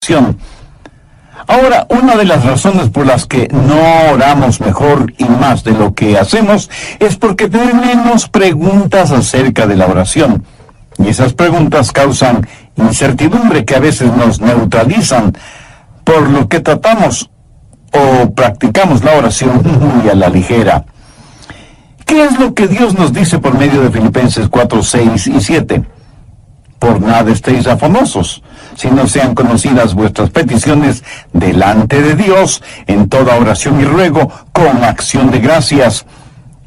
oración. Ahora, una de las razones por las que no oramos mejor y más de lo que hacemos es porque tenemos preguntas acerca de la oración. Y esas preguntas causan incertidumbre que a veces nos neutralizan, por lo que tratamos o practicamos la oración muy a la ligera. ¿Qué es lo que Dios nos dice por medio de Filipenses 4, 6 y 7? Por nada estéis afanosos, sino sean conocidas vuestras peticiones delante de Dios en toda oración y ruego con acción de gracias.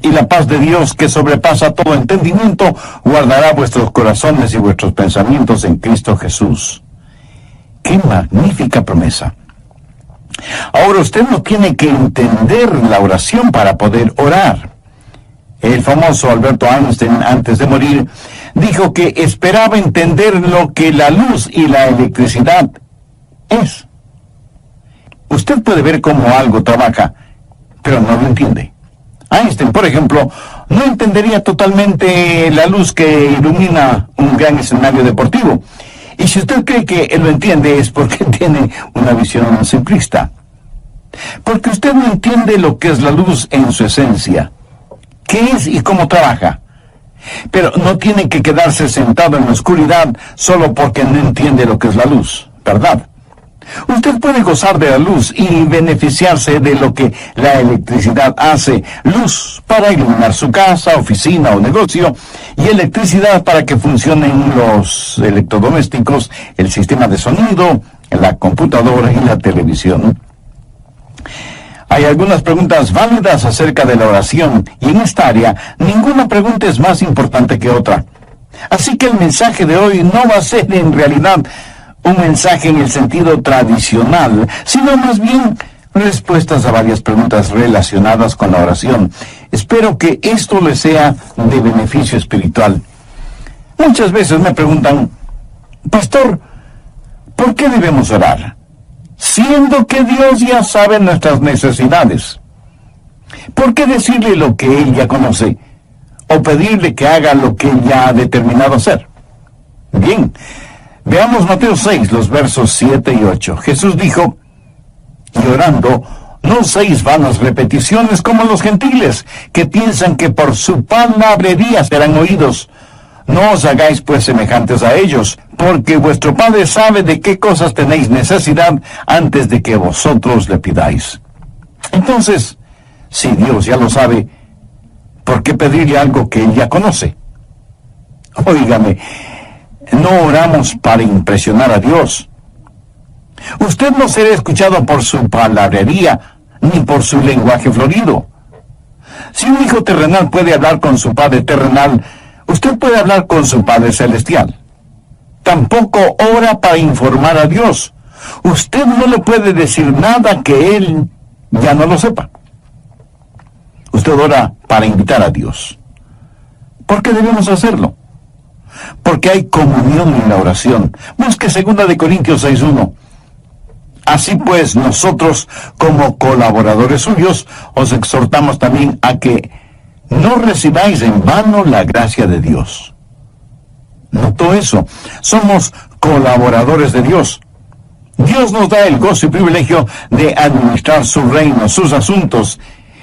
Y la paz de Dios, que sobrepasa todo entendimiento, guardará vuestros corazones y vuestros pensamientos en Cristo Jesús. ¡Qué magnífica promesa! Ahora usted no tiene que entender la oración para poder orar. El famoso Alberto Einstein, antes de morir, dijo que esperaba entender lo que la luz y la electricidad es. Usted puede ver cómo algo trabaja, pero no lo entiende. Einstein, por ejemplo, no entendería totalmente la luz que ilumina un gran escenario deportivo. Y si usted cree que él lo entiende es porque tiene una visión simplista. Porque usted no entiende lo que es la luz en su esencia. ¿Qué es y cómo trabaja? Pero no tiene que quedarse sentado en la oscuridad solo porque no entiende lo que es la luz, ¿verdad? Usted puede gozar de la luz y beneficiarse de lo que la electricidad hace. Luz para iluminar su casa, oficina o negocio, y electricidad para que funcionen los electrodomésticos, el sistema de sonido, la computadora y la televisión. Hay algunas preguntas válidas acerca de la oración, y en esta área ninguna pregunta es más importante que otra. Así que el mensaje de hoy no va a ser en realidad un mensaje en el sentido tradicional, sino más bien respuestas a varias preguntas relacionadas con la oración. Espero que esto les sea de beneficio espiritual. Muchas veces me preguntan, Pastor, ¿por qué debemos orar? Siendo que Dios ya sabe nuestras necesidades. ¿Por qué decirle lo que Él ya conoce? ¿O pedirle que haga lo que Él ya ha determinado hacer? Bien, veamos Mateo 6, los versos 7 y 8. Jesús dijo, y orando, no uséis vanas repeticiones como los gentiles, que piensan que por su palabrería serán oídos. No os hagáis pues semejantes a ellos, porque vuestro Padre sabe de qué cosas tenéis necesidad antes de que vosotros le pidáis. Entonces, si Dios ya lo sabe, ¿por qué pedirle algo que Él ya conoce? Óigame, no oramos para impresionar a Dios. Usted no será escuchado por su palabrería, ni por su lenguaje florido. Si un hijo terrenal puede hablar con su padre terrenal, usted puede hablar con su Padre Celestial. Tampoco ora para informar a Dios. Usted no le puede decir nada que Él ya no lo sepa. Usted ora para invitar a Dios. ¿Por qué debemos hacerlo? Porque hay comunión en la oración. Busque 2 Corintios 6:1. Así pues, nosotros, como colaboradores suyos, os exhortamos también a que no recibáis en vano la gracia de Dios. ¿Notó eso? Somos colaboradores de Dios. Dios nos da el gozo y privilegio de administrar su reino, sus asuntos.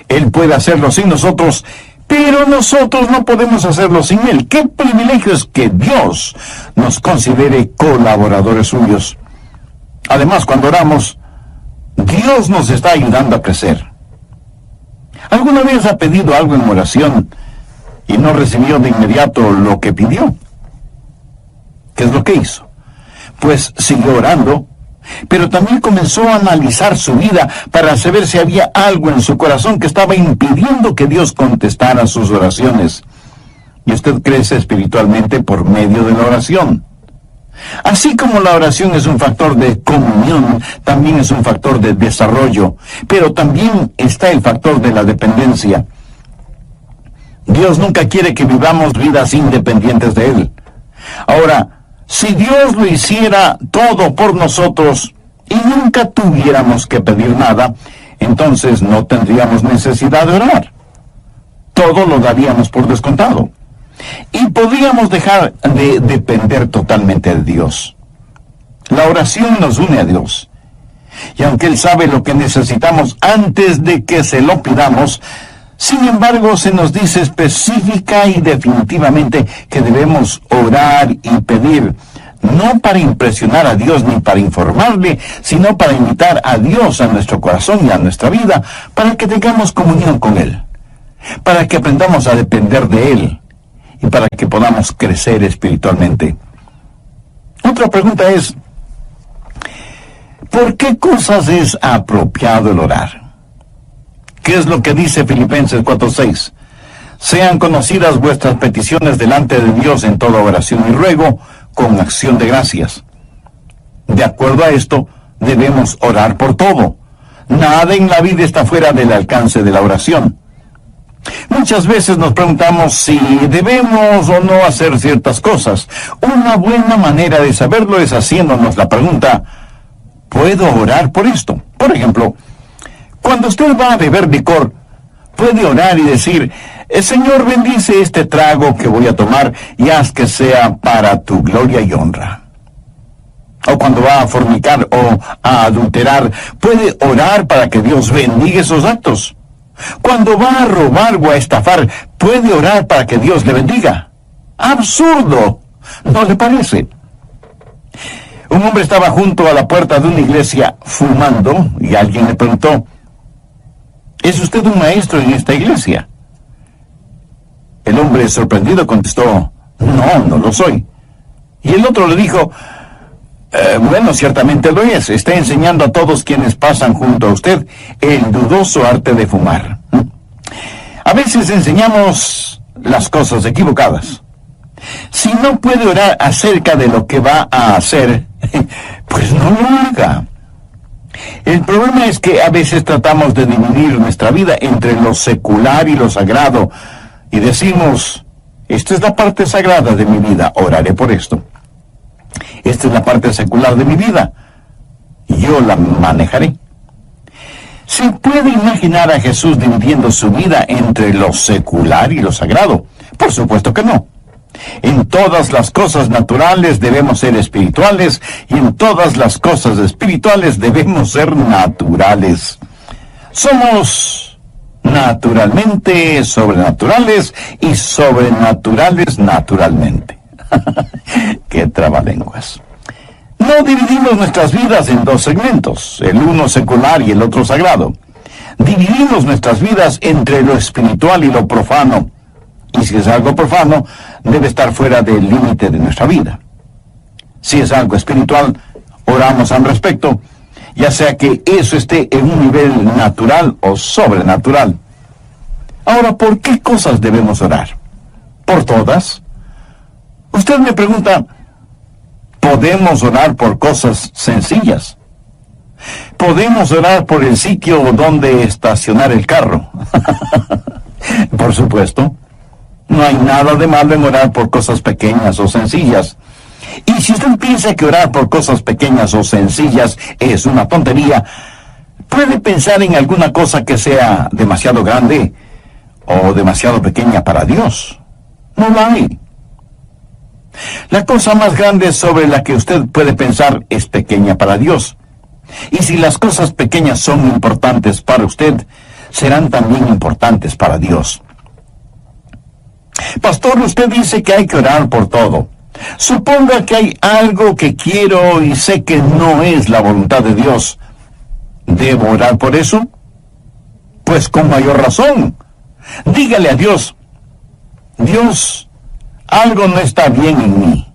Él puede hacerlo sin nosotros, pero nosotros no podemos hacerlo sin Él. ¡Qué privilegio es que Dios nos considere colaboradores suyos! Además, cuando oramos, Dios nos está ayudando a crecer. ¿Alguna vez ha pedido algo en oración y no recibió de inmediato lo que pidió? ¿Qué es lo que hizo? Pues siguió orando, pero también comenzó a analizar su vida para saber si había algo en su corazón que estaba impidiendo que Dios contestara sus oraciones. Y usted crece espiritualmente por medio de la oración. Así como la oración es un factor de comunión, también es un factor de desarrollo, pero también está el factor de la dependencia. Dios nunca quiere que vivamos vidas independientes de Él. Ahora, si Dios lo hiciera todo por nosotros y nunca tuviéramos que pedir nada, entonces no tendríamos necesidad de orar. Todo lo daríamos por descontado. Y podríamos dejar de depender totalmente de Dios. La oración nos une a Dios. Y aunque Él sabe lo que necesitamos antes de que se lo pidamos, sin embargo se nos dice específica y definitivamente que debemos orar y pedir, no para impresionar a Dios ni para informarle, sino para invitar a Dios a nuestro corazón y a nuestra vida, para que tengamos comunión con Él, para que aprendamos a depender de Él y para que podamos crecer espiritualmente. Otra pregunta es, ¿por qué cosas es apropiado el orar? ¿Qué es lo que dice Filipenses 4:6? Sean conocidas vuestras peticiones delante de Dios en toda oración y ruego, con acción de gracias. De acuerdo a esto, debemos orar por todo. Nada en la vida está fuera del alcance de la oración. Muchas veces nos preguntamos si debemos o no hacer ciertas cosas. Una buena manera de saberlo es haciéndonos la pregunta, ¿puedo orar por esto? Por ejemplo, cuando usted va a beber licor, puede orar y decir, Señor, bendice este trago que voy a tomar y haz que sea para tu gloria y honra. O cuando va a fornicar o a adulterar, puede orar para que Dios bendiga esos actos. Cuando va a robar o a estafar, puede orar para que Dios le bendiga. ¡Absurdo! ¿No le parece? Un hombre estaba junto a la puerta de una iglesia fumando y alguien le preguntó, ¿es usted un maestro en esta iglesia? El hombre sorprendido contestó, no lo soy. Y el otro le dijo, bueno, ciertamente lo es. Está enseñando a todos quienes pasan junto a usted el dudoso arte de fumar. A veces enseñamos las cosas equivocadas. Si no puede orar acerca de lo que va a hacer, pues no lo haga. El problema es que a veces tratamos de dividir nuestra vida entre lo secular y lo sagrado, y decimos, esta es la parte sagrada de mi vida, oraré por esto. Esta es la parte secular de mi vida, y yo la manejaré. ¿Se puede imaginar a Jesús dividiendo su vida entre lo secular y lo sagrado? Por supuesto que no. En todas las cosas naturales debemos ser espirituales, y en todas las cosas espirituales debemos ser naturales. Somos naturalmente sobrenaturales y sobrenaturales naturalmente. ¡Qué trabalenguas! No dividimos nuestras vidas en dos segmentos, el uno secular y el otro sagrado. Dividimos nuestras vidas entre lo espiritual y lo profano. Y si es algo profano, debe estar fuera del límite de nuestra vida. Si es algo espiritual, oramos al respecto, ya sea que eso esté en un nivel natural o sobrenatural. Ahora, ¿por qué cosas debemos orar? ¿Por todas? Usted me pregunta, ¿podemos orar por cosas sencillas? ¿Podemos orar por el sitio donde estacionar el carro? Por supuesto. No hay nada de malo en orar por cosas pequeñas o sencillas. Y si usted piensa que orar por cosas pequeñas o sencillas es una tontería, puede pensar en alguna cosa que sea demasiado grande o demasiado pequeña para Dios. No la hay. La cosa más grande sobre la que usted puede pensar es pequeña para Dios. Y si las cosas pequeñas son importantes para usted, serán también importantes para Dios. Pastor, usted dice que hay que orar por todo. Suponga que hay algo que quiero y sé que no es la voluntad de Dios. ¿Debo orar por eso? Pues con mayor razón. Dígale a Dios, Dios, algo no está bien en mí.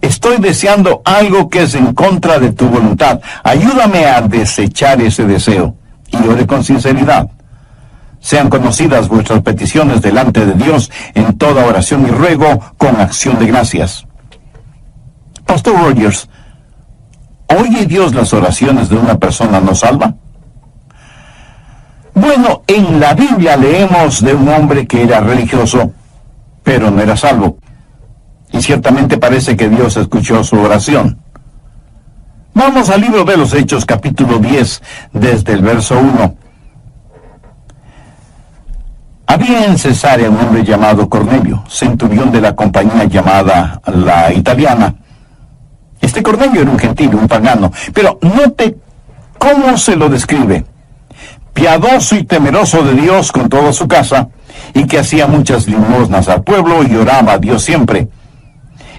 Estoy deseando algo que es en contra de tu voluntad. Ayúdame a desechar ese deseo. Y ore con sinceridad. Sean conocidas vuestras peticiones delante de Dios en toda oración y ruego con acción de gracias. Pastor Rogers, ¿oye Dios las oraciones de una persona no salva? Bueno, en la Biblia leemos de un hombre que era religioso, pero no era salvo. Y ciertamente parece que Dios escuchó su oración. Vamos al libro de los Hechos, capítulo 10, desde el verso 1. Había en Cesarea un hombre llamado Cornelio, centurión de la compañía llamada La Italiana, Este Cornelio era un gentil, un pagano, pero note cómo se lo describe. Piadoso y temeroso de Dios con toda su casa, y que hacía muchas limosnas al pueblo y oraba a Dios siempre.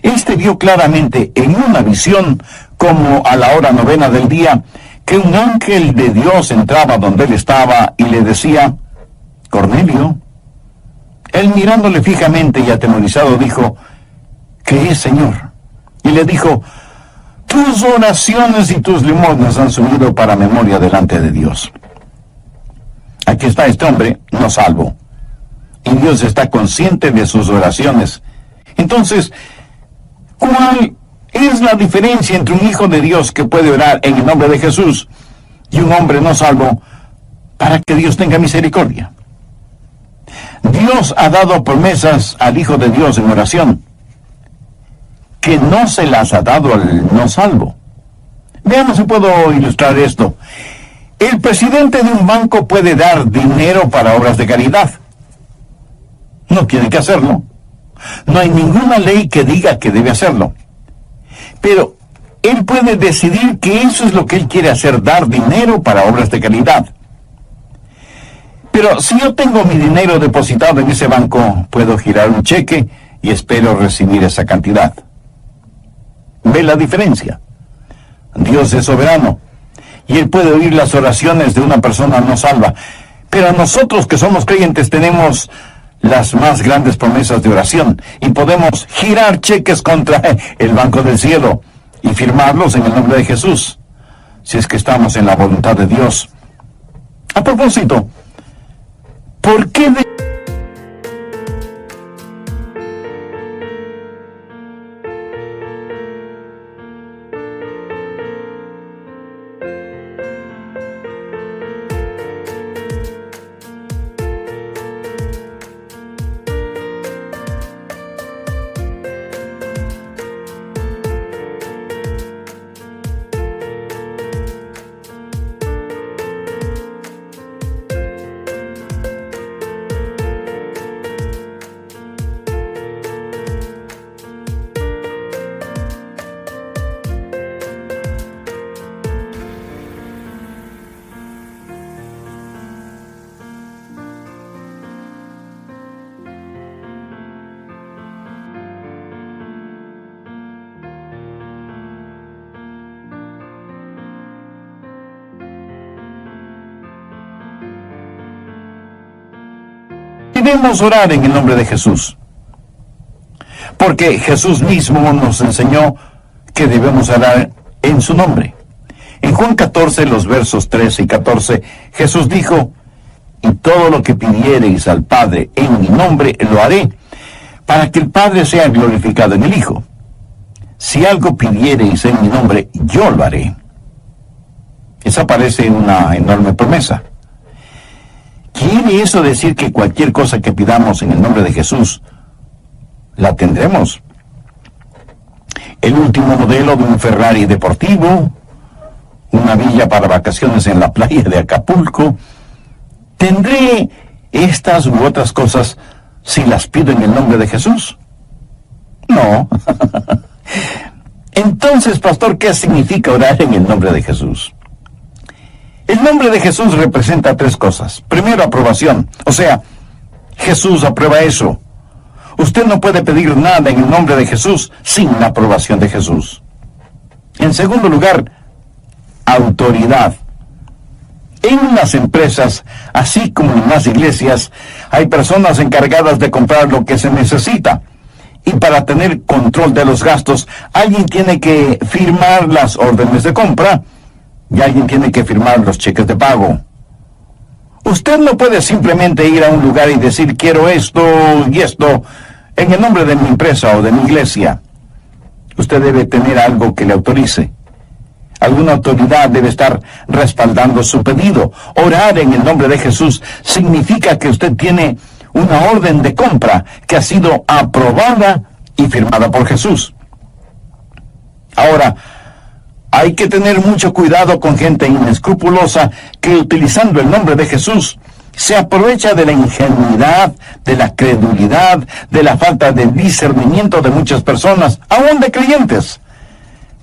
Este vio claramente en una visión, como a la hora 9 del día, que un ángel de Dios entraba donde él estaba y le decía: Cornelio. Él, mirándole fijamente y atemorizado, dijo: ¿qué es, Señor? Y le dijo: tus oraciones y tus limosnas han subido para memoria delante de Dios. Aquí está este hombre, no salvo, y Dios está consciente de sus oraciones. Entonces, ¿cuál es la diferencia entre un hijo de Dios que puede orar en el nombre de Jesús y un hombre no salvo para que Dios tenga misericordia? Dios ha dado promesas al Hijo de Dios en oración que no se las ha dado al no salvo. Veamos si puedo ilustrar esto. El presidente de un banco puede dar dinero para obras de caridad. No tiene que hacerlo. No hay ninguna ley que diga que debe hacerlo. Pero él puede decidir que eso es lo que él quiere hacer, dar dinero para obras de caridad. Pero si yo tengo mi dinero depositado en ese banco, puedo girar un cheque y espero recibir esa cantidad. ¿Ve la diferencia? Dios es soberano y Él puede oír las oraciones de una persona no salva. Pero nosotros que somos creyentes tenemos las más grandes promesas de oración y podemos girar cheques contra el Banco del Cielo y firmarlos en el nombre de Jesús, si es que estamos en la voluntad de Dios. A propósito, ¿por qué debemos orar en el nombre de Jesús? Porque Jesús mismo nos enseñó que debemos orar en su nombre. En Juan 14, los versos 13 y 14, Jesús dijo: y todo lo que pidiereis al Padre en mi nombre lo haré, para que el Padre sea glorificado en el Hijo. Si algo pidiereis en mi nombre, yo lo haré. Esa parece una enorme promesa. ¿Quiere eso decir que cualquier cosa que pidamos en el nombre de Jesús, la tendremos? El último modelo de un Ferrari deportivo, una villa para vacaciones en la playa de Acapulco. ¿Tendré estas u otras cosas si las pido en el nombre de Jesús? No. Entonces, pastor, ¿qué significa orar en el nombre de Jesús? El nombre de Jesús representa tres cosas. Primero, aprobación. O sea, Jesús aprueba eso. Usted no puede pedir nada en el nombre de Jesús sin la aprobación de Jesús. En segundo lugar, autoridad. En las empresas, así como en las iglesias, hay personas encargadas de comprar lo que se necesita. Y para tener control de los gastos, alguien tiene que firmar las órdenes de compra y alguien tiene que firmar los cheques de pago. Usted no puede simplemente ir a un lugar y decir: quiero esto y esto en el nombre de mi empresa o de mi iglesia. Usted debe tener algo que le autorice. Alguna autoridad debe estar respaldando su pedido. Orar en el nombre de Jesús significa que usted tiene una orden de compra que ha sido aprobada y firmada por Jesús. Ahora, hay que tener mucho cuidado con gente inescrupulosa que, utilizando el nombre de Jesús, se aprovecha de la ingenuidad, de la credulidad, de la falta de discernimiento de muchas personas, aún de creyentes,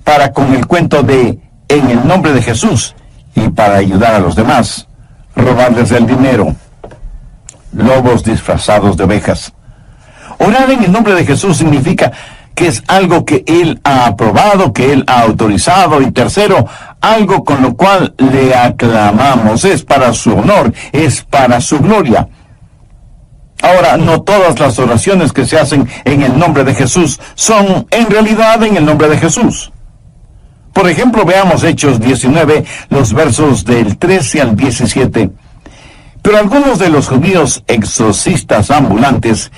para con el cuento de en el nombre de Jesús y para ayudar a los demás, robarles el dinero. Lobos disfrazados de ovejas. Orar en el nombre de Jesús significa que es algo que Él ha aprobado, que Él ha autorizado, y tercero, algo con lo cual le aclamamos. Es para su honor, es para su gloria. Ahora, no todas las oraciones que se hacen en el nombre de Jesús son en realidad en el nombre de Jesús. Por ejemplo, veamos Hechos 19, los versos del 13 al 17. Pero algunos de los judíos exorcistas ambulantes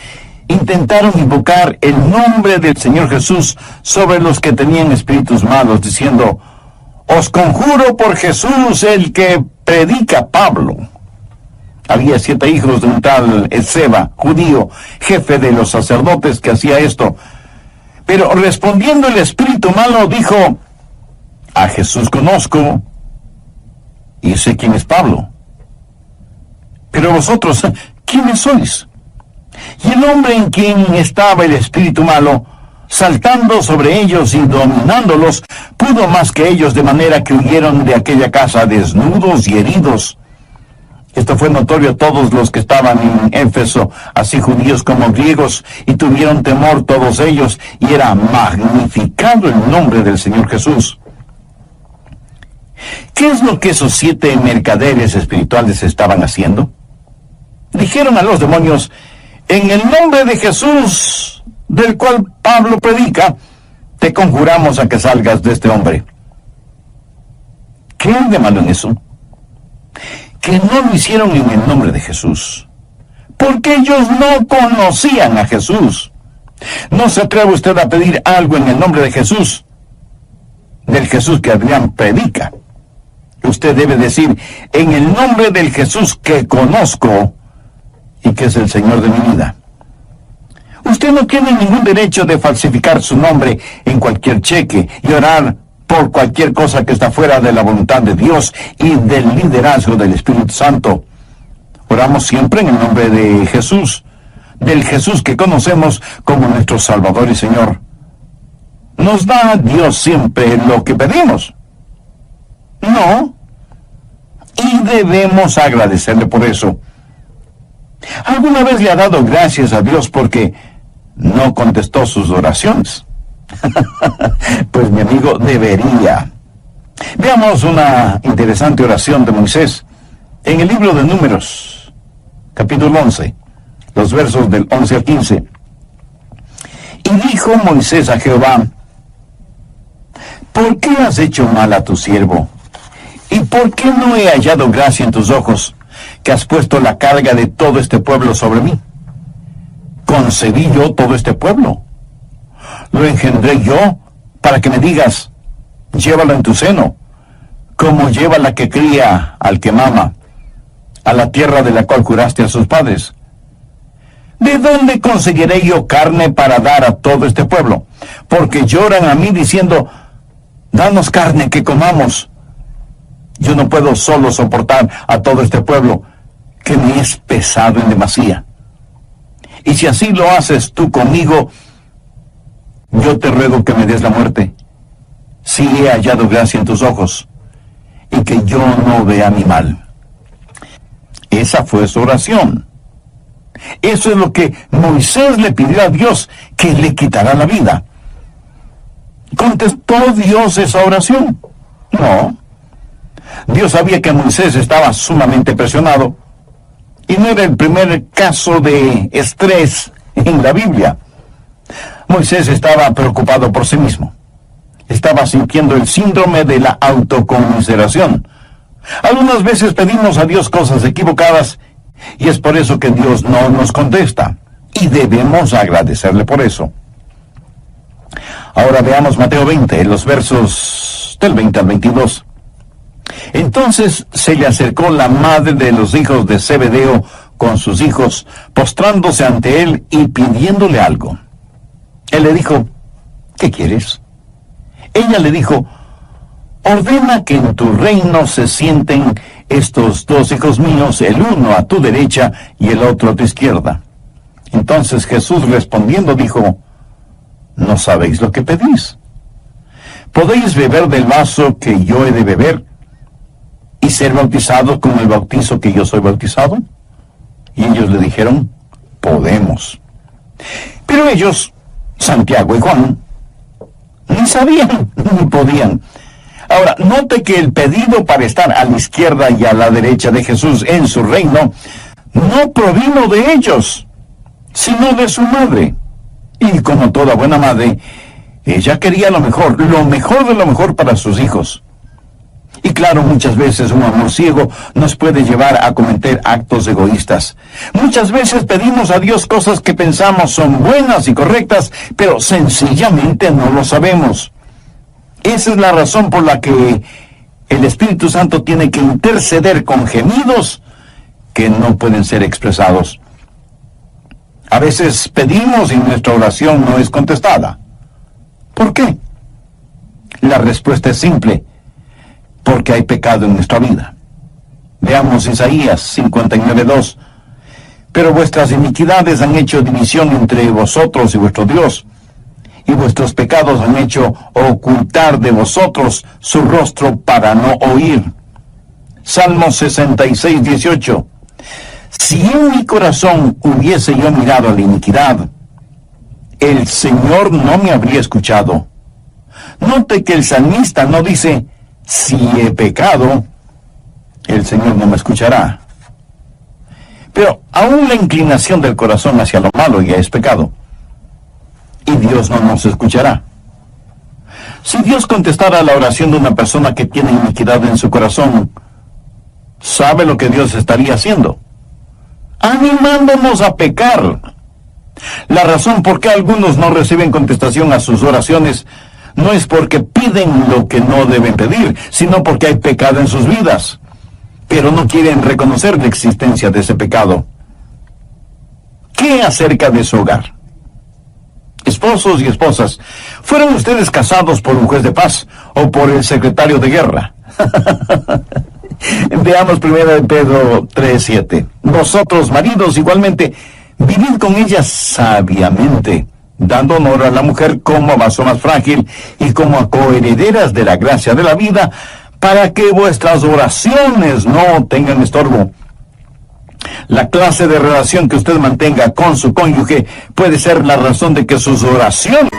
intentaron invocar el nombre del Señor Jesús sobre los que tenían espíritus malos, diciendo: os conjuro por Jesús, el que predica Pablo. Había 7 hijos de un tal Esceva, judío, jefe de los sacerdotes, que hacía esto. Pero respondiendo el espíritu malo, dijo: a Jesús conozco, y sé quién es Pablo. Pero vosotros, ¿quiénes sois? Y el hombre en quien estaba el espíritu malo, saltando sobre ellos y dominándolos, pudo más que ellos, de manera que huyeron de aquella casa desnudos y heridos. Esto fue notorio a todos los que estaban en Éfeso, así judíos como griegos, y tuvieron temor todos ellos, y era magnificado el nombre del Señor Jesús. ¿Qué es lo que esos 7 mercaderes espirituales estaban haciendo? Dijeron a los demonios: en el nombre de Jesús, del cual Pablo predica, te conjuramos a que salgas de este hombre. ¿Qué hay de malo en eso? Que no lo hicieron en el nombre de Jesús, porque ellos no conocían a Jesús. No se atreve usted a pedir algo en el nombre de Jesús, del Jesús que Adrián predica. Usted debe decir: en el nombre del Jesús que conozco y que es el Señor de mi vida. Usted no tiene ningún derecho de falsificar su nombre en cualquier cheque y orar por cualquier cosa que está fuera de la voluntad de Dios y del liderazgo del Espíritu Santo. Oramos siempre en el nombre de Jesús, del Jesús que conocemos como nuestro Salvador y Señor. ¿Nos da Dios siempre lo que pedimos? No. Y debemos agradecerle por eso. ¿Alguna vez le ha dado gracias a Dios porque no contestó sus oraciones? Pues mi amigo, debería. Veamos una interesante oración de Moisés en el libro de Números, capítulo 11, los versos del 11 al 15. Y dijo Moisés a Jehová: ¿por qué has hecho mal a tu siervo? ¿Y por qué no he hallado gracia en tus ojos, que has puesto la carga de todo este pueblo sobre mí? ¿Concebí yo todo este pueblo? ¿Lo engendré yo para que me digas: llévalo en tu seno, como lleva la que cría al que mama, a la tierra de la cual juraste a sus padres? ¿De dónde conseguiré yo carne para dar a todo este pueblo? Porque lloran a mí diciendo: danos carne que comamos. Yo no puedo solo soportar a todo este pueblo, que me es pesado en demasía. Y si así lo haces tú conmigo, yo te ruego que me des la muerte, si he hallado gracia en tus ojos, y que yo no vea mi mal. Esa fue su oración. Eso es lo que Moisés le pidió a Dios, que le quitará la vida. ¿Contestó Dios esa oración? No. Dios sabía que Moisés estaba sumamente presionado, y no era el primer caso de estrés en la Biblia. Moisés estaba preocupado por sí mismo. Estaba sintiendo el síndrome de la autoconmiseración. Algunas veces pedimos a Dios cosas equivocadas, y es por eso que Dios no nos contesta, y debemos agradecerle por eso. Ahora veamos Mateo 20, los versos del 20 al 22. Entonces se le acercó la madre de los hijos de Zebedeo con sus hijos, postrándose ante él y pidiéndole algo. Él le dijo: ¿qué quieres? Ella le dijo: ordena que en tu reino se sienten estos 2 hijos míos, el uno a tu derecha y el otro a tu izquierda. Entonces Jesús respondiendo dijo: no sabéis lo que pedís. ¿podéis beber del vaso que yo he de beber y ser bautizados con el bautizo que yo soy bautizado? Y ellos le dijeron, podemos. Pero ellos, Santiago y Juan, ni sabían ni podían. Ahora, note que el pedido para estar a la izquierda y a la derecha de Jesús en su reino no provino de ellos, sino de su madre. Y como toda buena madre, ella quería lo mejor de lo mejor para sus hijos. Y claro, muchas veces un amor ciego nos puede llevar a cometer actos egoístas. Muchas veces pedimos a Dios cosas que pensamos son buenas y correctas, pero sencillamente no lo sabemos. Esa es la razón por la que el Espíritu Santo tiene que interceder con gemidos que no pueden ser expresados. A veces pedimos y nuestra oración no es contestada. ¿Por qué? La respuesta es simple: porque hay pecado en nuestra vida. Veamos Isaías 59:2. Pero vuestras iniquidades han hecho división entre vosotros y vuestro Dios, y vuestros pecados han hecho ocultar de vosotros su rostro para no oír. Salmo 66:18. Si en mi corazón hubiese yo mirado a la iniquidad, el Señor no me habría escuchado. Note que el salmista no dice, si he pecado, el Señor no me escuchará. Pero aún la inclinación del corazón hacia lo malo ya es pecado, y Dios no nos escuchará. Si Dios contestara la oración de una persona que tiene iniquidad en su corazón, ¿sabe lo que Dios estaría haciendo? Animándonos a pecar. La razón por qué algunos no reciben contestación a sus oraciones no es porque piden lo que no deben pedir, sino porque hay pecado en sus vidas, pero no quieren reconocer la existencia de ese pecado. ¿Qué acerca de su hogar? Esposos y esposas, ¿fueron ustedes casados por un juez de paz o por el secretario de guerra? Veamos 1 Pedro 3:7. Vosotros, maridos, igualmente, vivid con ella sabiamente, dando honor a la mujer como a vaso más frágil y como a coherederas de la gracia de la vida, para que vuestras oraciones no tengan estorbo. La clase de relación que usted mantenga con su cónyuge puede ser la razón de que sus oraciones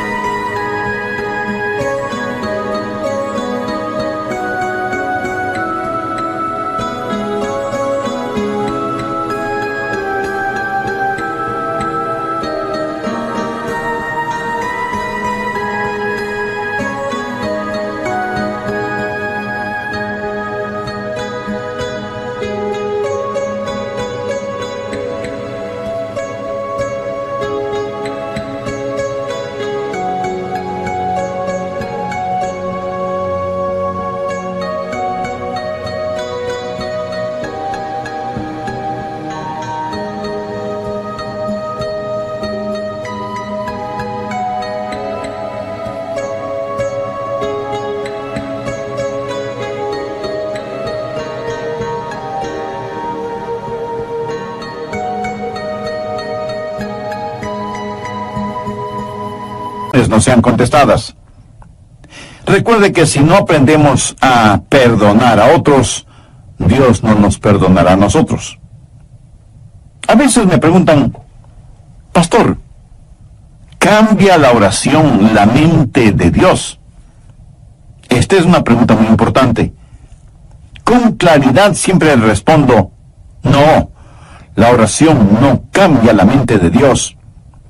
no sean contestadas. Recuerde que si no aprendemos a perdonar a otros, Dios no nos perdonará a nosotros. A veces me preguntan, pastor, ¿cambia la oración la mente de Dios? Esta es una pregunta muy importante. Con claridad siempre respondo, no, la oración no cambia la mente de Dios.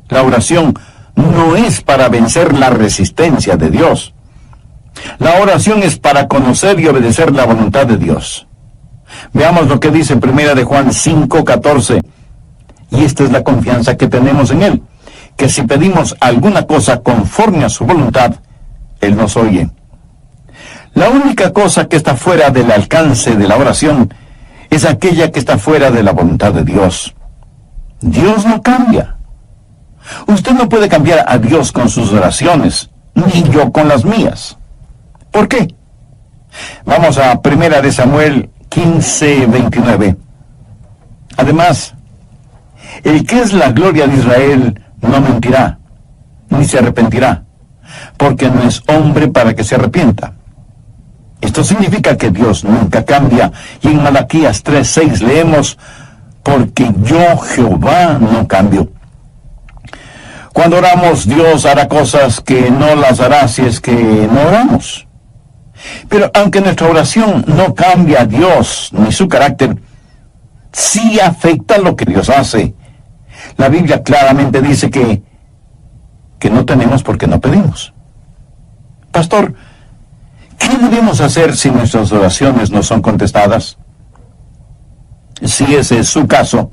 La oración no es para vencer la resistencia de Dios. La oración es para conocer y obedecer la voluntad de Dios. Veamos lo que dice 1 de Juan 5:14. Y esta es la confianza que tenemos en Él, que si pedimos alguna cosa conforme a su voluntad, Él nos oye. La única cosa que está fuera del alcance de la oración es aquella que está fuera de la voluntad de Dios. Dios no cambia. Usted no puede cambiar a Dios con sus oraciones, ni yo con las mías. ¿Por qué? Vamos a 1 de Samuel 15:29. Además, el que es la gloria de Israel no mentirá, ni se arrepentirá. porque no es hombre para que se arrepienta. Esto significa que Dios nunca cambia, y en Malaquías 3:6 leemos, porque yo, Jehová, no cambio. Cuando oramos, Dios hará cosas que no las hará si es que no oramos. Pero aunque nuestra oración no cambia a Dios ni su carácter, sí afecta lo que Dios hace. La Biblia claramente dice que no tenemos porque no pedimos. Pastor, ¿qué debemos hacer si nuestras oraciones no son contestadas? Si ese es su caso,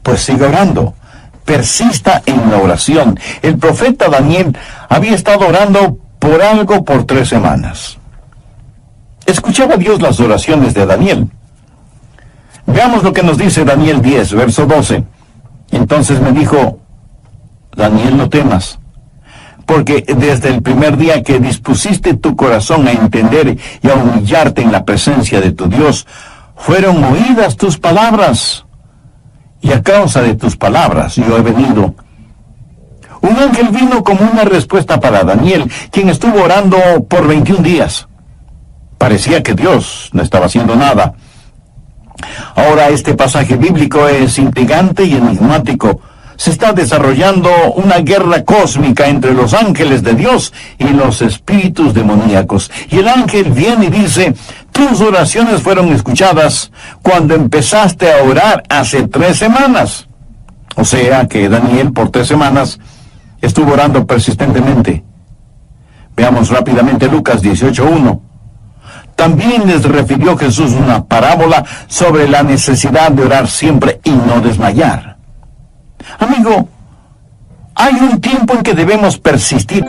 pues siga orando. Persista en la oración. El profeta Daniel había estado orando por algo por 3 semanas. Escuchaba Dios las oraciones de Daniel. Veamos lo que nos dice Daniel 10, verso 12. Entonces me dijo, Daniel, no temas, porque desde el primer día que dispusiste tu corazón a entender y a humillarte en la presencia de tu Dios, fueron oídas tus palabras, y a causa de tus palabras yo he venido. Un ángel vino como una respuesta para Daniel, quien estuvo orando por 21 días. Parecía que Dios no estaba haciendo nada. Ahora este pasaje bíblico es intrigante y enigmático. Se está desarrollando una guerra cósmica entre los ángeles de Dios y los espíritus demoníacos. Y el ángel viene y dice, tus oraciones fueron escuchadas cuando empezaste a orar hace 3 semanas. O sea que Daniel por 3 semanas estuvo orando persistentemente. Veamos rápidamente Lucas 18:1. También les refirió Jesús una parábola sobre la necesidad de orar siempre y no desmayar. Amigo, hay un tiempo en que debemos persistir.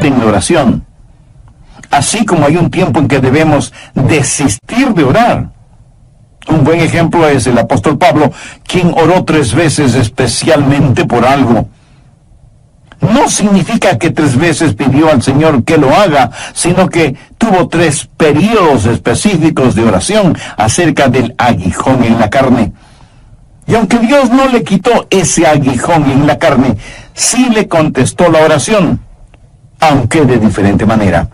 En la oración, así como hay un tiempo en que debemos desistir de orar. Un buen ejemplo es el apóstol Pablo, quien oró 3 veces especialmente por algo. No significa que 3 veces pidió al Señor que lo haga, sino que tuvo 3 periodos específicos de oración acerca del aguijón en la carne. Y aunque Dios no le quitó ese aguijón en la carne, sí le contestó la oración, aunque de diferente manera.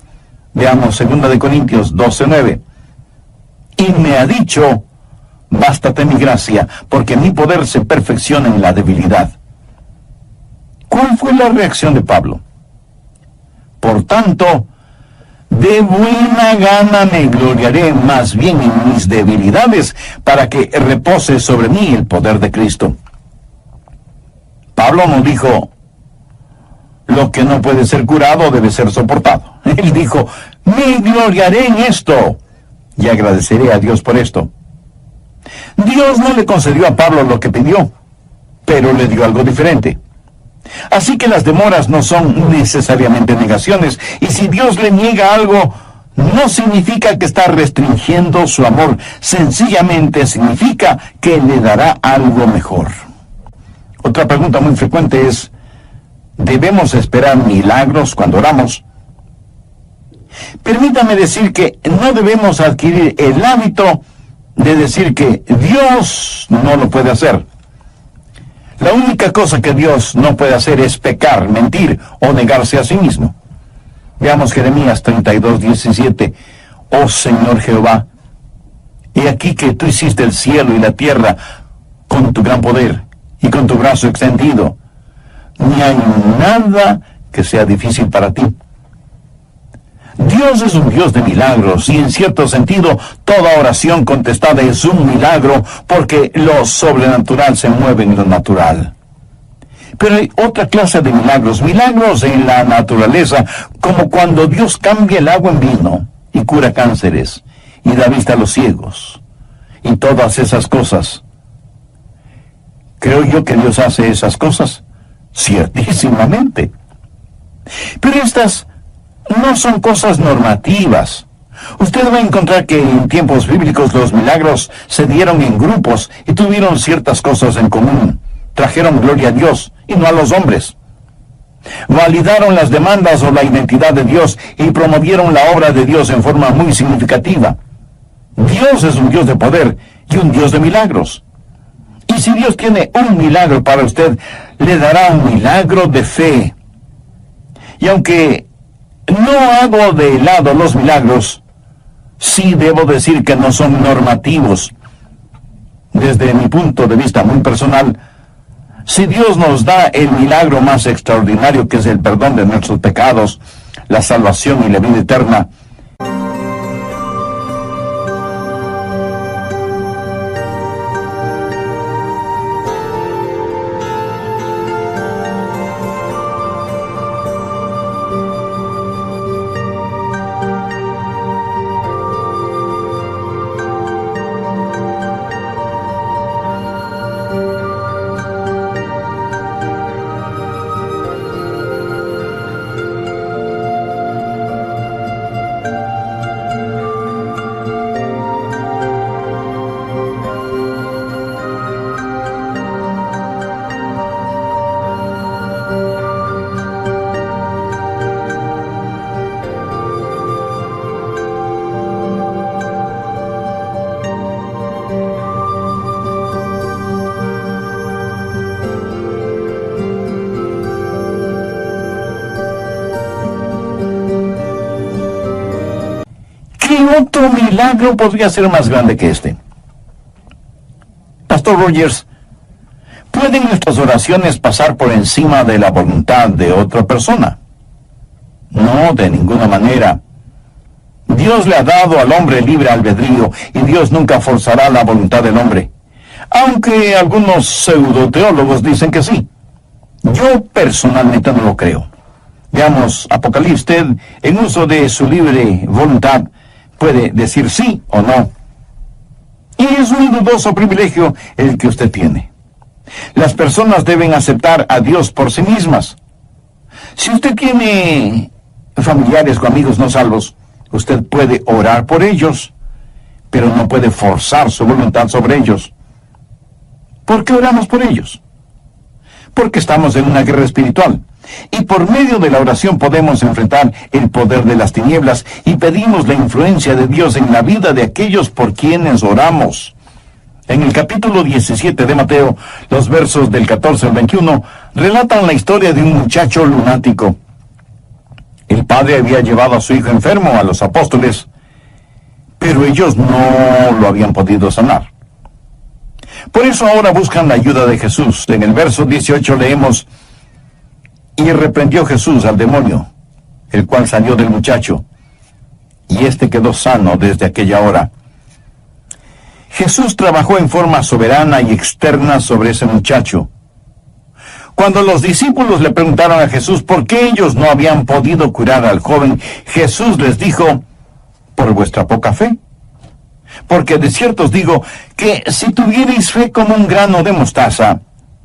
Veamos 2 de Corintios 12:9. Y me ha dicho, bástate mi gracia, porque mi poder se perfecciona en la debilidad. ¿Cuál fue la reacción de Pablo? Por tanto, de buena gana me gloriaré más bien en mis debilidades, para que repose sobre mí el poder de Cristo. Pablo no dijo, lo que no puede ser curado debe ser soportado. Él dijo, me gloriaré en esto y agradeceré a Dios por esto. Dios no le concedió a Pablo lo que pidió, pero le dio algo diferente. Así que las demoras no son necesariamente negaciones, y si Dios le niega algo, no significa que está restringiendo su amor, sencillamente significa que le dará algo mejor. Otra pregunta muy frecuente es, ¿debemos esperar milagros cuando oramos? Permítame decir que no debemos adquirir el hábito de decir que Dios no lo puede hacer. La única cosa que Dios no puede hacer es pecar, mentir o negarse a sí mismo. Veamos Jeremías 32:17. Oh Señor Jehová, he aquí que tú hiciste el cielo y la tierra con tu gran poder y con tu brazo extendido. Ni hay nada que sea difícil para ti. Dios es un Dios de milagros y en cierto sentido toda oración contestada es un milagro porque lo sobrenatural se mueve en lo natural. Pero hay otra clase de milagros, milagros en la naturaleza, como cuando Dios cambia el agua en vino y cura cánceres y da vista a los ciegos y todas esas cosas. ¿Creo yo que Dios hace esas cosas? Ciertísimamente. Pero estas no son cosas normativas. Usted va a encontrar que en tiempos bíblicos los milagros se dieron en grupos y tuvieron ciertas cosas en común. Trajeron gloria a Dios y no a los hombres. Validaron las demandas o la identidad de Dios y promovieron la obra de Dios en forma muy significativa. Dios es un Dios de poder y un Dios de milagros. Y si Dios tiene un milagro para usted, le dará un milagro de fe. Y aunque no hago de lado los milagros, sí debo decir que no son normativos. Desde mi punto de vista muy personal, si Dios nos da el milagro más extraordinario, que es el perdón de nuestros pecados, la salvación y la vida eterna, ¿qué otro milagro podría ser más grande que este? Pastor Rogers, ¿pueden nuestras oraciones pasar por encima de la voluntad de otra persona? No, de ninguna manera. Dios le ha dado al hombre libre albedrío y Dios nunca forzará la voluntad del hombre. Aunque algunos pseudoteólogos dicen que sí. Yo personalmente no lo creo. Veamos, Apocalipsis, usted, en uso de su libre voluntad, puede decir sí o no. Y es un dudoso privilegio el que usted tiene. Las personas deben aceptar a Dios por sí mismas. Si usted tiene familiares o amigos no salvos, usted puede orar por ellos, pero no puede forzar su voluntad sobre ellos. ¿Por qué oramos por ellos? Porque estamos en una guerra espiritual. Y por medio de la oración podemos enfrentar el poder de las tinieblas y pedimos la influencia de Dios en la vida de aquellos por quienes oramos. En el capítulo 17 de Mateo, los versos del 14 al 21, relatan la historia de un muchacho lunático. El padre había llevado a su hijo enfermo a los apóstoles, pero ellos no lo habían podido sanar. Por eso ahora buscan la ayuda de Jesús. En el verso 18 leemos: y reprendió Jesús al demonio, el cual salió del muchacho, y éste quedó sano desde aquella hora. Jesús trabajó en forma soberana y externa sobre ese muchacho. Cuando los discípulos le preguntaron a Jesús por qué ellos no habían podido curar al joven, Jesús les dijo: por vuestra poca fe. Porque de cierto os digo que si tuvierais fe como un grano de mostaza,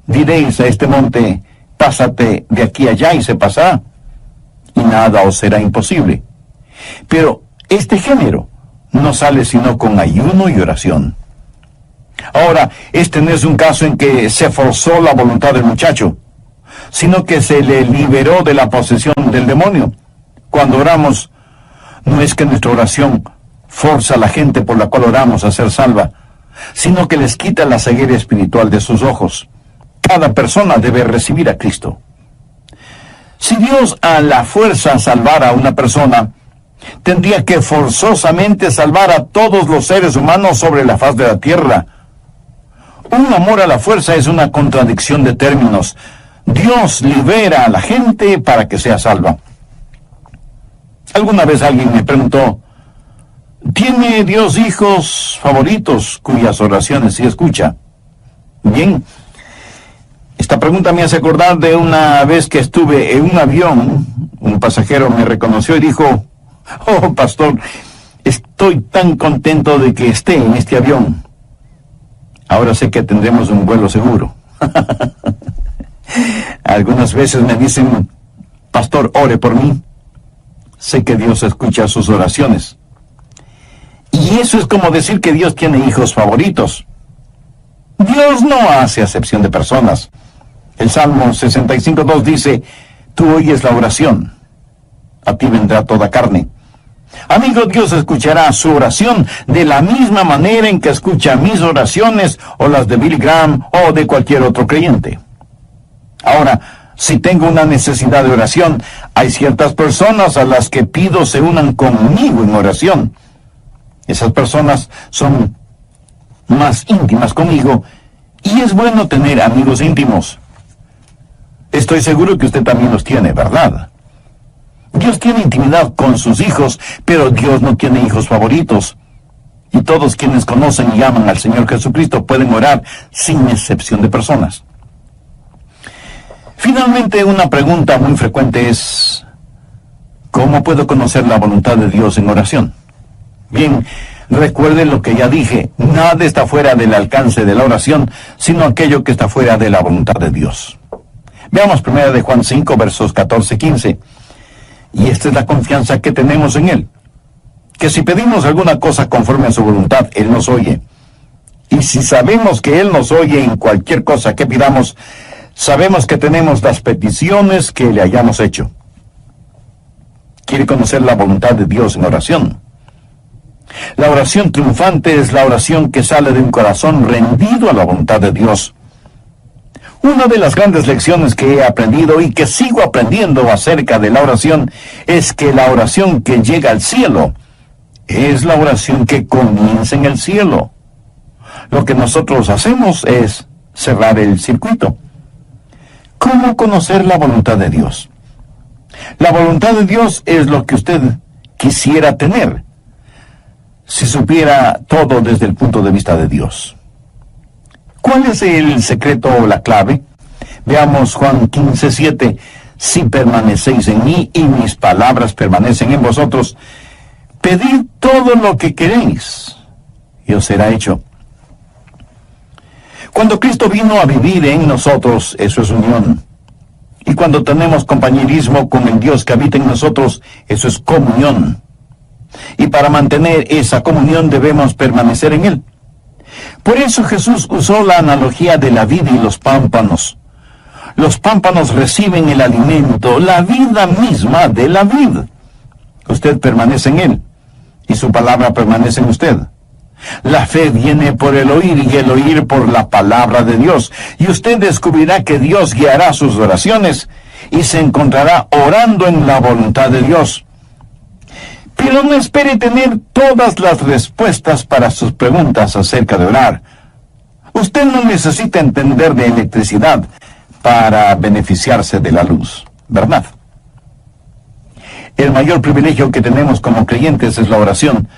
diréis a este monte: pásate de aquí allá, y se pasará, y nada os será imposible. Pero este género no sale sino con ayuno y oración. Ahora, este no es un caso en que se forzó la voluntad del muchacho, sino que se le liberó de la posesión del demonio. Cuando oramos, no es que nuestra oración forza a la gente por la cual oramos a ser salva, sino que les quita la ceguera espiritual de sus ojos. Cada persona debe recibir a Cristo. Si Dios a la fuerza salvara a una persona, tendría que forzosamente salvar a todos los seres humanos sobre la faz de la tierra. Un amor a la fuerza es una contradicción de términos. Dios libera a la gente para que sea salva. Alguna vez alguien me preguntó, ¿tiene Dios hijos favoritos cuyas oraciones sí escucha? Bien, esta pregunta me hace acordar de una vez que estuve en un avión. Un pasajero me reconoció y dijo, oh, pastor, estoy tan contento de que esté en este avión. Ahora sé que tendremos un vuelo seguro. Algunas veces me dicen, pastor, ore por mí. Sé que Dios escucha sus oraciones. Y eso es como decir que Dios tiene hijos favoritos. Dios no hace acepción de personas. El Salmo 65:2 dice, tú oyes la oración, a ti vendrá toda carne. Amigo, Dios escuchará su oración de la misma manera en que escucha mis oraciones o las de Billy Graham o de cualquier otro creyente. Ahora, si tengo una necesidad de oración, hay ciertas personas a las que pido se unan conmigo en oración. Esas personas son más íntimas conmigo y es bueno tener amigos íntimos. Estoy seguro que usted también los tiene, ¿verdad? Dios tiene intimidad con sus hijos, pero Dios no tiene hijos favoritos. Y todos quienes conocen y aman al Señor Jesucristo pueden orar sin excepción de personas. Finalmente, una pregunta muy frecuente es, ¿cómo puedo conocer la voluntad de Dios en oración? Bien, recuerden lo que ya dije, nada está fuera del alcance de la oración, sino aquello que está fuera de la voluntad de Dios. Veamos 1 Juan 5, versos 14-15. Y esta es la confianza que tenemos en Él, que si pedimos alguna cosa conforme a su voluntad, Él nos oye. Y si sabemos que Él nos oye en cualquier cosa que pidamos, sabemos que tenemos las peticiones que le hayamos hecho. ¿Quiere conocer la voluntad de Dios en oración? La oración triunfante es la oración que sale de un corazón rendido a la voluntad de Dios. Una de las grandes lecciones que he aprendido y que sigo aprendiendo acerca de la oración es que la oración que llega al cielo es la oración que comienza en el cielo. Lo que nosotros hacemos es cerrar el circuito. ¿Cómo conocer la voluntad de Dios? La voluntad de Dios es lo que usted quisiera tener si supiera todo desde el punto de vista de Dios. ¿Cuál es el secreto o la clave? Veamos Juan 15:7. Si permanecéis en mí y mis palabras permanecen en vosotros, pedid todo lo que queréis y os será hecho. Cuando Cristo vino a vivir en nosotros, eso es unión. Y cuando tenemos compañerismo con el Dios que habita en nosotros, eso es comunión. Y para mantener esa comunión debemos permanecer en Él. Por eso Jesús usó la analogía de la vid y los pámpanos. Los pámpanos reciben el alimento, la vida misma de la vid. Usted permanece en Él, y su palabra permanece en usted. La fe viene por el oír y el oír por la palabra de Dios. Y usted descubrirá que Dios guiará sus oraciones y se encontrará orando en la voluntad de Dios. Pero no espere tener todas las respuestas para sus preguntas acerca de orar. Usted no necesita entender de electricidad para beneficiarse de la luz, ¿verdad? El mayor privilegio que tenemos como creyentes es la oración,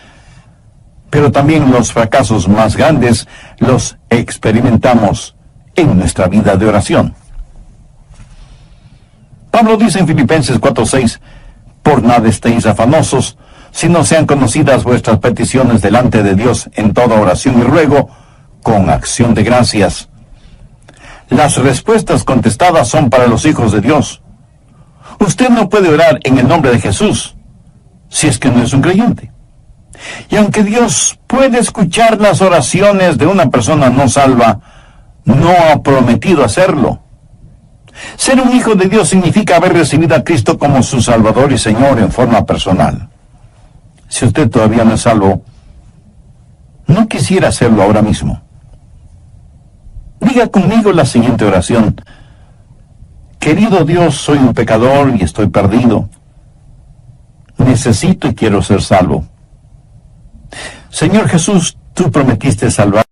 pero también los fracasos más grandes los experimentamos en nuestra vida de oración. Pablo dice en Filipenses 4:6, por nada estéis afanosos, sino sean conocidas vuestras peticiones delante de Dios en toda oración y ruego, con acción de gracias. Las respuestas contestadas son para los hijos de Dios. Usted no puede orar en el nombre de Jesús si es que no es un creyente. Y aunque Dios puede escuchar las oraciones de una persona no salva, no ha prometido hacerlo. Ser un hijo de Dios significa haber recibido a Cristo como su Salvador y Señor en forma personal. Si usted todavía no es salvo, no quisiera hacerlo ahora mismo. Diga conmigo la siguiente oración. Querido Dios, soy un pecador y estoy perdido. Necesito y quiero ser salvo. Señor Jesús, tú prometiste salvar